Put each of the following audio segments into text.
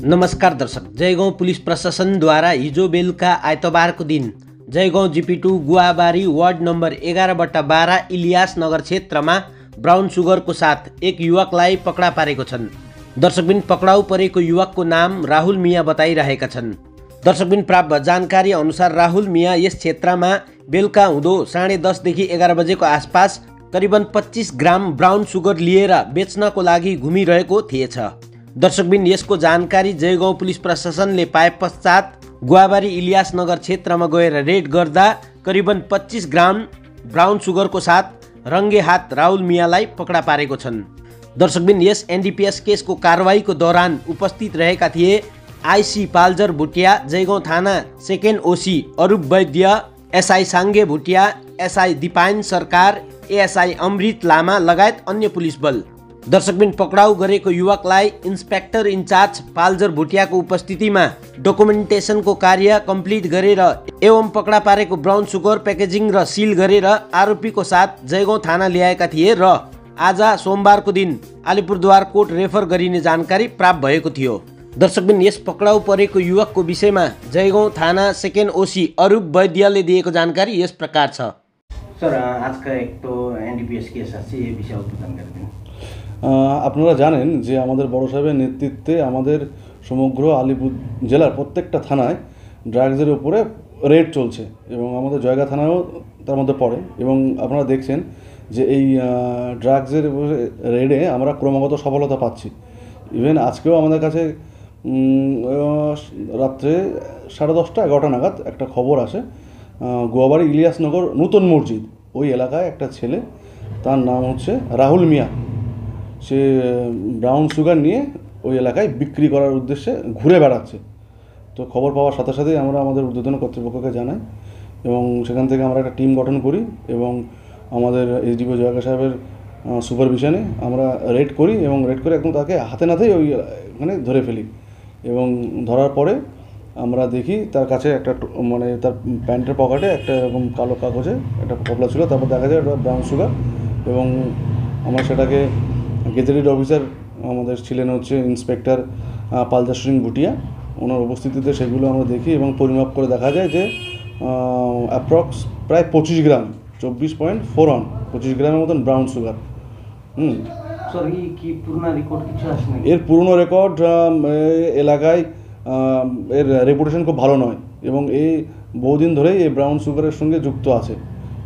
नमस्कार दर्शक, जयगाउँ पुलिस प्रशासनद्वारा हिजो बेलुका आइतबारको दिन जयगाउँ जिपी2 गुवाबारी वार्ड नम्बर 11/12 इलियास नगर क्षेत्रमा ब्राउन सुगरको साथ एक युवकलाई पक्रा पारेको छन्। दर्शकबिन पक्राउ परेको युवकको नाम राहुल मिया बताइरहेका छन्। दर्शकबिन प्राप्त जानकारी अनुसार राहुल मिया यस क्षेत्रमा बेलुका हुँदो 10:30 देखि 11 बजेको आसपास करिबन 25 ग्राम ब्राउन सुगर लिएर बेच्नको लागि घुमिरहेको थिएछ। दर्शकबिन यसको जानकारी जयगाउँ पुलिस प्रशासनले पाए पश्चात गुवाबारी इलियास नगर क्षेत्रमा गएर रेड गर्दा करिबन 25 ग्राम ब्राउन सुगरको साथ रङ्गे हात राहुल मियालाई पक्रा पारेको छन्। दर्शकबिन यस एनडीपीएस केसको कारवाहीको दौरान उपस्थित रहेका थिए आईसी पाल्जर भुटिया, जयगाउँ थाना सेकेन्ड ओसी अरूप वैद्य, एसआई साङ्गे भुटिया, एसआई दिपायन सरकार, एएसआई अमृत लामा लगायत अन्य पुलिस बल। दर्शकबिन पक्राउ गरेको युवकलाई इन्सपेक्टर इन्चार्ज पाल्जर भुटियाको उपस्थितिमा डकुमेन्टेसनको कार्य कम्प्लिट गरेर एवं पक्रा पारेको ब्राउन सुगर प्याकेजिङ र सिल गरेर आरोपीको साथ जयगाउँ थाना ल्याएका थिए र आज सोमबारको दिन अलिपुरद्वार कोर्ट रेफर गरिने जानकारी प्राप्त भएको थियो। दर्शकबिन यस पक्राउ परेको युवकको विषयमा जयगाउँ थाना सेकेन्ड ओसी अरूप वैद्यले दिएको जानकारी यस प्रकार छ। सर, आज का एक तो एनडीपीएस केस আছে এই বিষয়ে উদ্বোধন করবেন। আপনারা জানেন যে আমাদের বড় সাহেবের নেতৃত্বে আমাদের সমগ্র আলিপুর জেলার প্রত্যেকটা থানায় ড্রাগসের উপরে রেড চলছে এবং আমাদের জয়গা থানায়ও তার মধ্যে পড়ে এবং আপনারা দেখছেন যে এই ড্রাগসের রেডে আমরা ক্রমাগত সফলতা পাচ্ছি। ইভেন আজকেও আমাদের কাছে রাত্রে 10:30 11টা নাগাদ একটা খবর আসে, গুয়াবাড়ি ইলিয়াসনগর নূতন মসজিদ ওই এলাকায় একটা ছেলে, তার নাম হচ্ছে রাহুল মিয়া, সে ব্রাউন সুগার নিয়ে ওই এলাকায় বিক্রি করার উদ্দেশ্যে ঘুরে বেড়াচ্ছে। তো খবর পাওয়ার সাথে সাথেই আমরা আমাদের ঊর্ধ্বতন কর্তৃপক্ষকে জানাই এবং সেখান থেকে আমরা একটা টিম গঠন করি এবং আমাদের এসডিপিও জয়গা সাহেবের সুপারভিশনে আমরা রেড করি এবং রেড করে একদম তাকে হাতে নাতেই ওইখানে ধরে ফেলি এবং ধরার পরে আমরা দেখি তার কাছে একটা মানে তার প্যান্টের পকেটে একটা এরকম কালো কাগজে একটা কপলা ছিল, তারপর দেখা যায় ওটা ব্রাউন সুগার এবং আমরা সেটাকে গেজেটেড অফিসার আমাদের ছিলেন হচ্ছে ইন্সপেক্টর পালজার সিং ভুটিয়া, ওনার উপস্থিতিতে সেগুলো আমরা দেখি এবং পরিমাপ করে দেখা যায় যে অ্যাপ্রক্স প্রায় 25 গ্রাম 24.41 25 গ্রামের মতন ব্রাউন সুগার। এর পুরনো রেকর্ড এলাকায় এর রেপুটেশন খুব ভালো নয় এবং এই বহুদিন ধরেই এই ব্রাউন সুগারের সঙ্গে যুক্ত আছে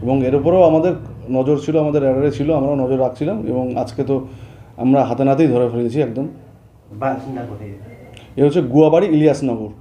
এবং এর উপরেও আমাদের নজর ছিল, আমাদের অ্যাডারে ছিল, আমরাও নজর রাখছিলাম এবং আজকে তো আমরা হাতে নাতেই ধরে ফেলেছি একদম। এ হচ্ছে গুয়াবাড়ি ইলিয়াসনগর।